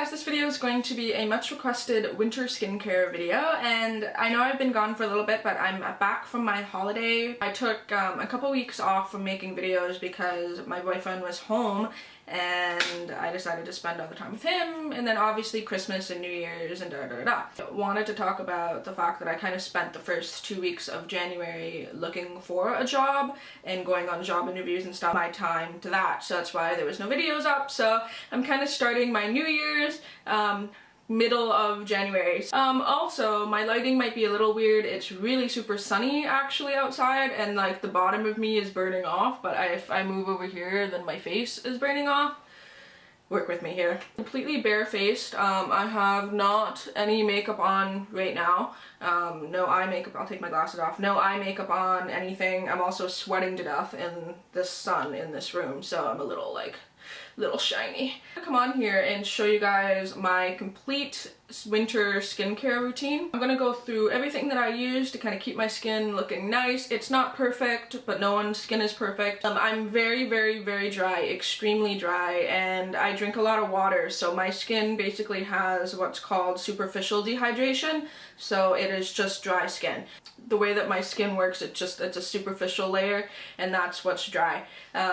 guys, this video is going to be a much requested winter skincare video, and I know I've been gone for a little bit, but I'm back from my holiday. I took a couple weeks off from making videos because my boyfriend was home and I decided to spend all the time with him, and then obviously Christmas and New Year's and da-da-da. I wanted to talk about the fact that I kind of spent the first 2 weeks of January looking for a job and going on job interviews and stuff, my time to that, so that's why there was no videos up. So I'm kind of starting my New Year's middle of January. Also, my lighting might be a little weird. It's really super sunny actually outside, and like the bottom of me is burning off, but if I move over here then my face is burning off. Work with me here. Completely barefaced. I have not any makeup on right now. No eye makeup. I'll take my glasses off. No eye makeup on, anything. I'm also sweating to death in the sun in this room, so I'm a little shiny. I'm gonna come on here and show you guys my complete winter skincare routine. I'm gonna go through everything that I use to kind of keep my skin looking nice. It's not perfect, but no one's skin is perfect. I'm very dry, extremely dry, and I drink a lot of water, so my skin basically has what's called superficial dehydration, so it is just dry skin. The way that my skin works, it's a superficial layer, and that's what's dry.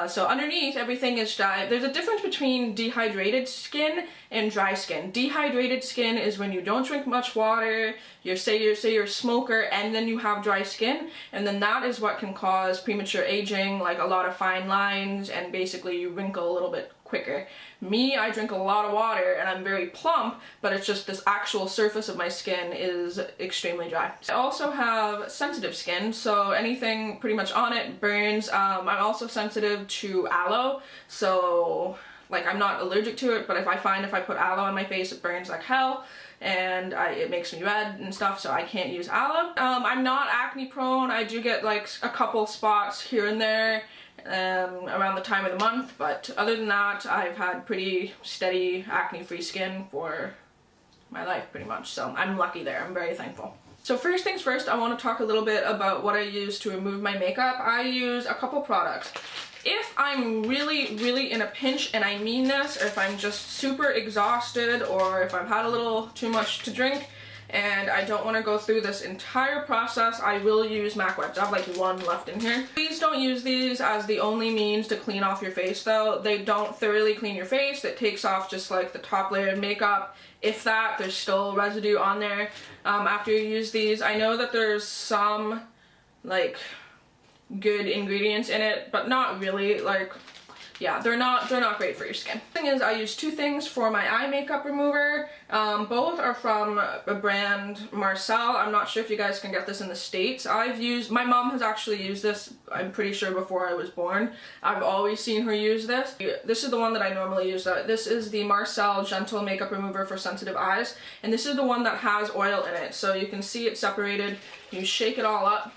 So underneath, everything is dry. There's a difference between dehydrated skin and dry skin. Dehydrated skin is when you don't drink much water, say you're a smoker, and then you have dry skin, and then that is what can cause premature aging, like a lot of fine lines, and basically you wrinkle a little bit quicker. Me, I drink a lot of water and I'm very plump, but it's just this actual surface of my skin is extremely dry. I also have sensitive skin, so anything pretty much on it burns. I'm also sensitive to aloe, so like I'm not allergic to it, but if I put aloe on my face, it burns like hell, and it makes me red and stuff, so I can't use aloe. I'm not acne prone. I do get like a couple spots here and there around the time of the month, but other than that, I've had pretty steady acne-free skin for my life pretty much, so I'm lucky there. I'm very thankful. So first things first, I want to talk a little bit about what I use to remove my makeup. I use a couple products. If I'm really in a pinch, and I mean this, or if I'm just super exhausted, or if I've had a little too much to drink and I don't want to go through this entire process, I will use MAC wipes. I have like one left in here. Please don't use these as the only means to clean off your face though. They don't thoroughly clean your face. It takes off just like the top layer of makeup. If that, there's still residue on there after you use these. I know that there's some like good ingredients in it, but not really. Like, yeah, they're not great for your skin. The thing is, I use two things for my eye makeup remover. Both are from a brand, Marcelle. I'm not sure if you guys can get this in the States. My mom has actually used this, I'm pretty sure, before I was born. I've always seen her use this. This is the one that I normally use. This is the Marcelle Gentle Makeup Remover for Sensitive Eyes, and this is the one that has oil in it. So you can see it separated. You shake it all up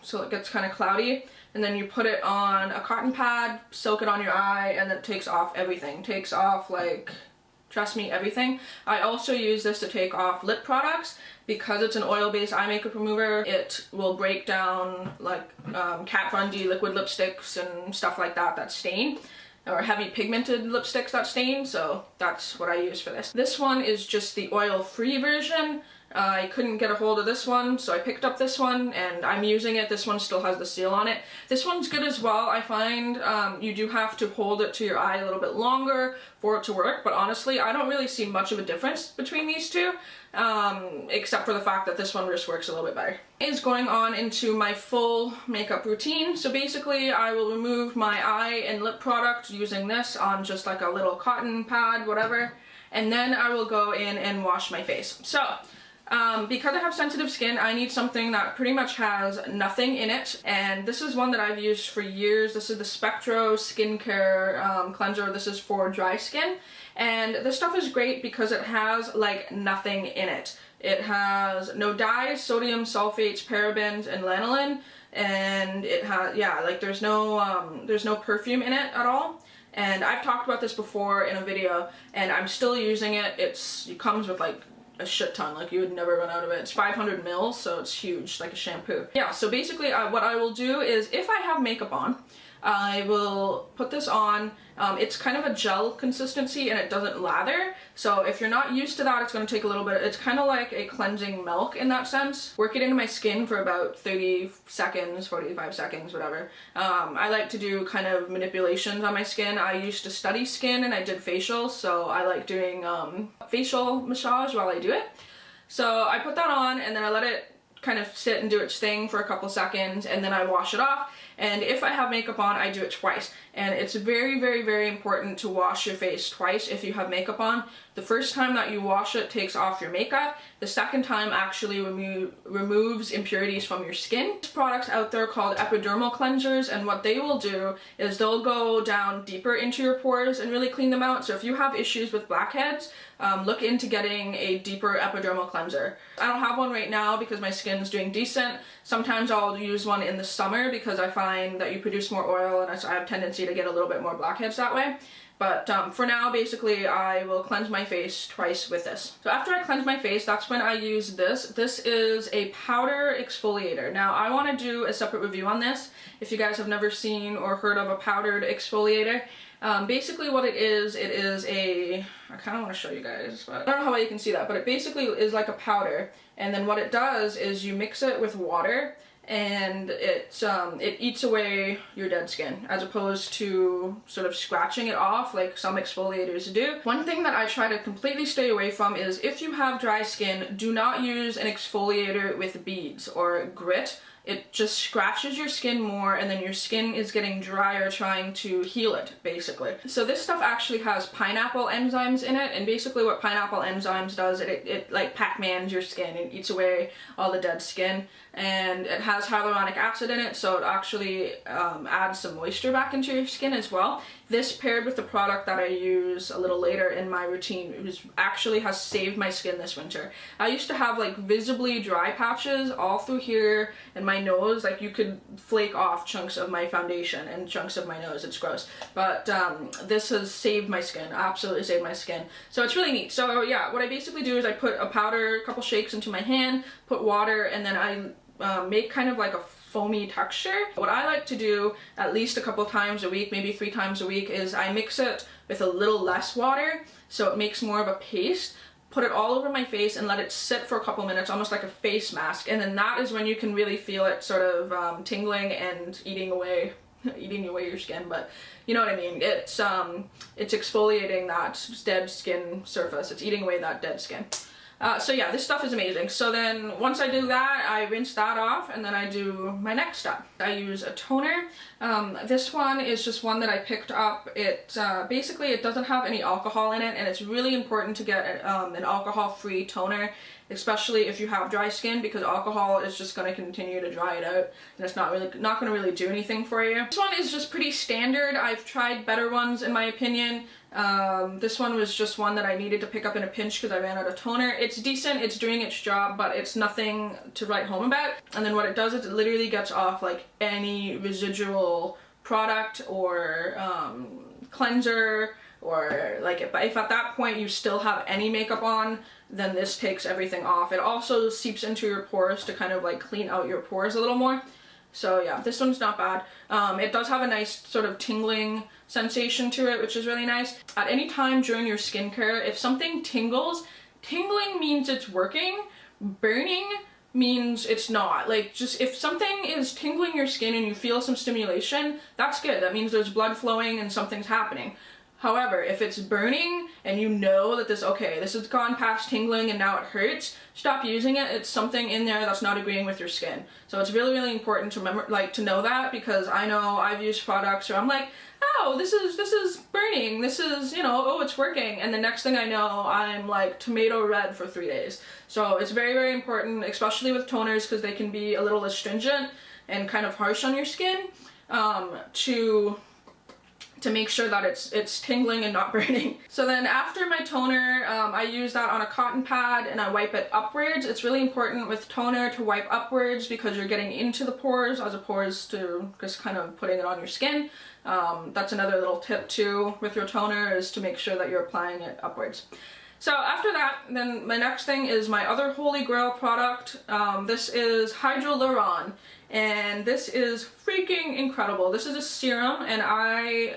so it gets kind of cloudy, and then you put it on a cotton pad, soak it on your eye, and then it takes off everything. Takes off, like, trust me, everything. I also use this to take off lip products. Because it's an oil-based eye makeup remover, it will break down like Kat Von D liquid lipsticks and stuff like that stain, or heavy pigmented lipsticks that stain, so that's what I use for this. This one is just the oil-free version. I couldn't get a hold of this one, so I picked up this one, and I'm using it. This one still has the seal on it. This one's good as well. I find you do have to hold it to your eye a little bit longer for it to work, but honestly, I don't really see much of a difference between these two, except for the fact that this one just works a little bit better. Is going on into my full makeup routine. So basically, I will remove my eye and lip product using this on just like a little cotton pad, whatever, and then I will go in and wash my face. So, because I have sensitive skin, I need something that pretty much has nothing in it, and this is one that I've used for years. This is the SPECTRO skincare cleanser. This is for dry skin, and this stuff is great because it has like nothing in it. It has no dyes, sodium sulfates, parabens, and lanolin, and it has, yeah, like there's no perfume in it at all. And I've talked about this before in a video, and I'm still using it. It comes with like a shit ton, like you would never run out of it. It's 500 mils, so it's huge, like a shampoo. Yeah, so basically what I will do is, if I have makeup on, I will put this on. It's kind of a gel consistency and it doesn't lather, so if you're not used to that, it's going to take a little bit. It's kind of like a cleansing milk in that sense. Work it into my skin for about 30 seconds, 45 seconds, whatever. I like to do kind of manipulations on my skin. I used to study skin and I did facials, so I like doing facial massage while I do it. So I put that on and then I let it kind of sit and do its thing for a couple seconds, and then I wash it off. And if I have makeup on, I do it twice. And it's very, very, very important to wash your face twice if you have makeup on. The first time that you wash it takes off your makeup. The second time actually removes impurities from your skin. There's products out there called epidermal cleansers, and what they will do is they'll go down deeper into your pores and really clean them out. So if you have issues with blackheads, look into getting a deeper epidermal cleanser. I don't have one right now because my skin's doing decent. Sometimes I'll use one in the summer because I find that you produce more oil and I have a tendency to get a little bit more blackheads that way. But for now, basically, I will cleanse my face twice with this. So after I cleanse my face, that's when I use this. This is a powder exfoliator. Now, I want to do a separate review on this. If you guys have never seen or heard of a powdered exfoliator, basically what it is a, I kind of want to show you guys, but I don't know how well you can see that, but it basically is like a powder, and then what it does is you mix it with water, and it eats away your dead skin as opposed to sort of scratching it off like some exfoliators do. One thing that I try to completely stay away from is if you have dry skin, do not use an exfoliator with beads or grit. It just scratches your skin more, and then your skin is getting drier trying to heal it, basically. So this stuff actually has pineapple enzymes in it, and basically what pineapple enzymes does, it like Pac-Mans your skin. It eats away all the dead skin, and it has hyaluronic acid in it, so it actually adds some moisture back into your skin as well. This paired with the product that I use a little later in my routine, it actually has saved my skin this winter. I used to have like visibly dry patches all through here and my nose, like you could flake off chunks of my foundation and chunks of my nose. It's gross, but this has saved my skin, absolutely saved my skin. So it's really neat. So yeah, what I basically do is I put a powder, a couple shakes into my hand, put water, and then I make kind of like a foamy texture. What I like to do at least a couple times a week, maybe 3 times a week, is I mix it with a little less water so it makes more of a paste, put it all over my face and let it sit for a couple minutes, almost like a face mask, and then that is when you can really feel it sort of tingling and eating away your skin, but you know what I mean. It's exfoliating that dead skin surface. It's eating away that dead skin. So yeah, this stuff is amazing. So then once I do that, I rinse that off, and then I do my next step. I use a toner. This one is just one that I picked up. It basically, it doesn't have any alcohol in it, and it's really important to get an alcohol-free toner, especially if you have dry skin, because alcohol is just going to continue to dry it out, and it's not going to really do anything for you. This one is just pretty standard. I've tried better ones in my opinion. This one was just one that I needed to pick up in a pinch because I ran out of toner. It's decent, it's doing its job, but it's nothing to write home about. And then what it does is it literally gets off like any residual product or cleanser, or like if at that point you still have any makeup on, then this takes everything off. It also seeps into your pores to kind of like clean out your pores a little more. So yeah, this one's not bad. It does have a nice sort of tingling sensation to it, which is really nice. At any time during your skincare, if something tingles, tingling means it's working, burning means it's not. Like, just if something is tingling your skin and you feel some stimulation, that's good. That means there's blood flowing and something's happening. However, if it's burning and you know that this has gone past tingling and now it hurts, stop using it. It's something in there that's not agreeing with your skin. So it's really, really important to remember, like, to know that, because I know I've used products where I'm like, oh, this is burning, this is, you know, oh, it's working, and the next thing I know, I'm like tomato red for 3 days. So it's very, very important, especially with toners, because they can be a little astringent and kind of harsh on your skin, to make sure that it's tingling and not burning. So then after my toner, I use that on a cotton pad and I wipe it upwards. It's really important with toner to wipe upwards because you're getting into the pores as opposed to just kind of putting it on your skin. That's another little tip too with your toner, is to make sure that you're applying it upwards. So after that, then my next thing is my other holy grail product. This is HYDROLURON. and this is freaking incredible. This is a serum, and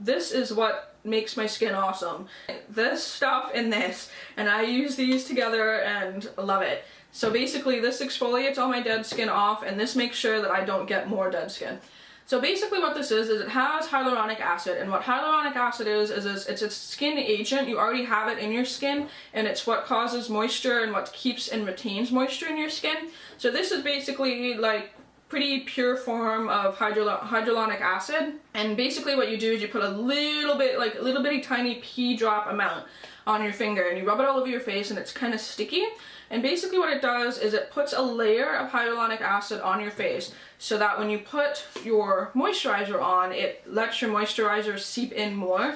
this is what makes my skin awesome. This stuff and this, and I use these together and love it. So basically this exfoliates all my dead skin off, and this makes sure that I don't get more dead skin. So basically what this is it has hyaluronic acid, and what hyaluronic acid is it's a skin agent. You already have it in your skin, and it's what causes moisture and what keeps and retains moisture in your skin. So this is basically like pretty pure form of hydrolonic acid, and basically what you do is you put a little bit, like a little bitty tiny pea drop amount on your finger, and you rub it all over your face, and it's kind of sticky. And basically what it does is it puts a layer of hyaluronic acid on your face, so that when you put your moisturizer on, it lets your moisturizer seep in more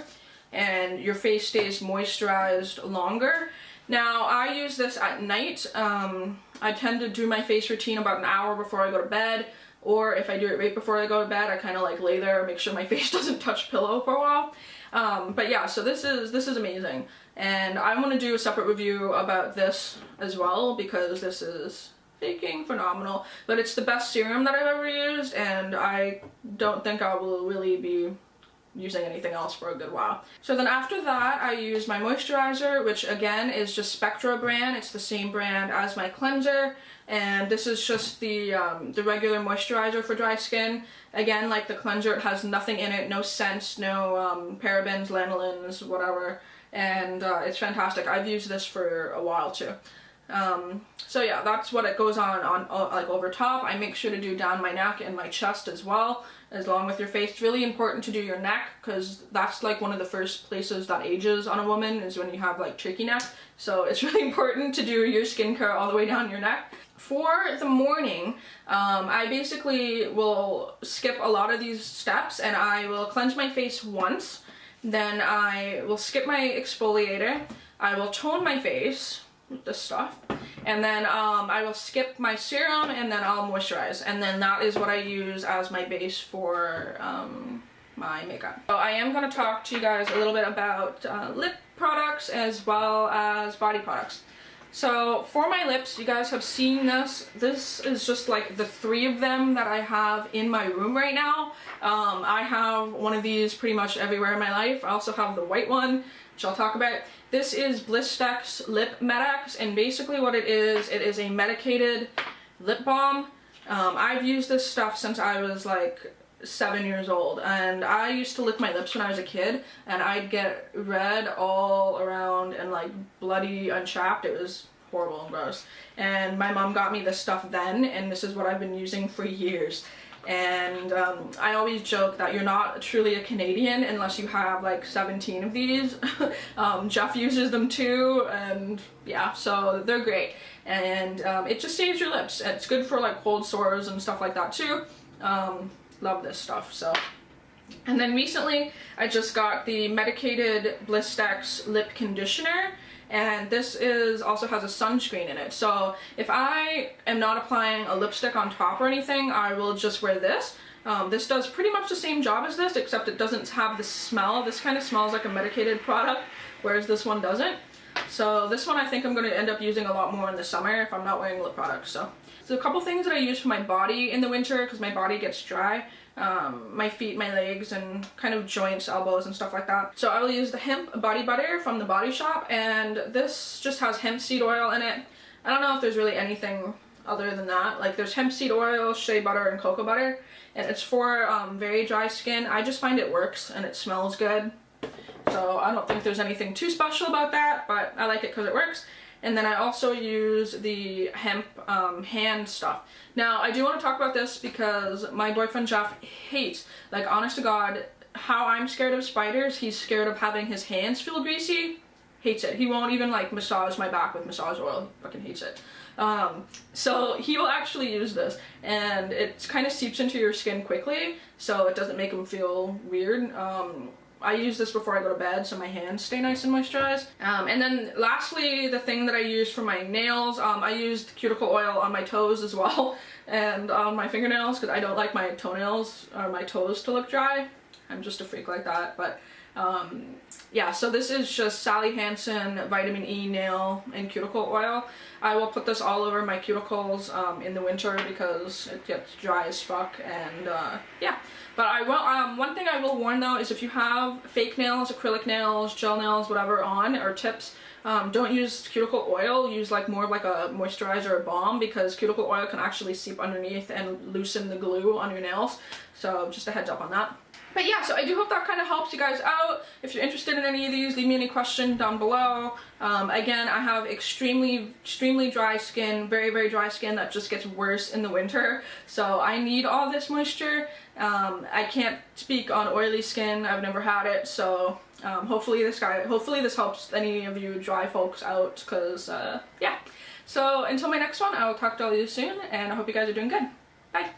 and your face stays moisturized longer. Now I use this at night. I tend to do my face routine about an hour before I go to bed, or if I do it right before I go to bed, I kind of like lay there, make sure my face doesn't touch pillow for a while. But yeah, so this is amazing, and I want to do a separate review about this as well, because this is freaking phenomenal. But it's the best serum that I've ever used, and I don't think I will really be using anything else for a good while. So then after that, I use my moisturizer, which again is just SPECTRO brand. It's the same brand as my cleanser, and this is just the regular moisturizer for dry skin. Again, like the cleanser, it has nothing in it, no scents, no parabens, lanolins, whatever, and it's fantastic. I've used this for a while too. So yeah, that's what it goes on like over top. I make sure to do down my neck and my chest as well, along with your face. It's really important to do your neck, because that's like one of the first places that ages on a woman, is when you have like tricky neck. So it's really important to do your skincare all the way down your neck. For the morning, I basically will skip a lot of these steps, and I will cleanse my face once, then I will skip my exfoliator, I will tone my face with this stuff, and then I will skip my serum, and then I'll moisturize, and then that is what I use as my base for my makeup. So I am going to talk to you guys a little bit about lip products as well as body products. So for my lips, you guys have seen this. This is just like the 3 of them that I have in my room right now. I have one of these pretty much everywhere in my life. I also have the white one, which I'll talk about. This is BLISTEX Lip Medex, and basically what it is a medicated lip balm. I've used this stuff since I was like 7 years old, and I used to lick my lips when I was a kid, and I'd get red all around and like bloody, unchapped. It was horrible and gross, and my mom got me this stuff then, and this is what I've been using for years. And I always joke that you're not truly a Canadian unless you have like 17 of these. Jeff uses them too, and yeah, so they're great, and it just saves your lips. It's good for like cold sores and stuff like that too. Love this stuff. So, and then recently I just got the medicated BLISTEX lip conditioner, and this also has a sunscreen in it. So if I am not applying a lipstick on top or anything, I will just wear this. This does pretty much the same job as this, except it doesn't have the smell. This kind of smells like a medicated product, whereas this one doesn't. So this one I think I'm going to end up using a lot more in the summer if I'm not wearing lip products. So a couple things that I use for my body in the winter, because my body gets dry. My feet, my legs, and kind of joints, elbows, and stuff like that. So I will use the hemp body butter from the Body Shop, and this just has hemp seed oil in it. I don't know if there's really anything other than that. Like there's hemp seed oil, shea butter, and cocoa butter, and it's for very dry skin. I just find it works, and it smells good. So I don't think there's anything too special about that, but I like it because it works. And then I also use the hemp hand stuff. Now, I do want to talk about this because my boyfriend Jeff hates, like honest to God, how I'm scared of spiders. He's scared of having his hands feel greasy. Hates it. He won't even like massage my back with massage oil. He fucking hates it. So he will actually use this, and it kind of seeps into your skin quickly, so it doesn't make him feel weird. I use this before I go to bed so my hands stay nice and moisturized. And then lastly, the thing that I use for my nails, I used cuticle oil on my toes as well, and on my fingernails, because I don't like my toenails or my toes to look dry. I'm just a freak like that. But Yeah, so this is just Sally Hansen Vitamin E Nail and Cuticle Oil. I will put this all over my cuticles in the winter because it gets dry as fuck, and yeah. But I will, one thing I will warn though is if you have fake nails, acrylic nails, gel nails, whatever on, or tips, don't use cuticle oil. Use like more of like a moisturizer or balm, because cuticle oil can actually seep underneath and loosen the glue on your nails. So just a heads up on that. But yeah, so I do hope that kind of helps you guys out. If you're interested in any of these, leave me any question down below. Again, I have extremely dry skin, very dry skin that just gets worse in the winter. So I need all this moisture. I can't speak on oily skin. I've never had it, so hopefully this helps any of you dry folks out, because yeah. So until my next one, I will talk to all of you soon, and I hope you guys are doing good. Bye.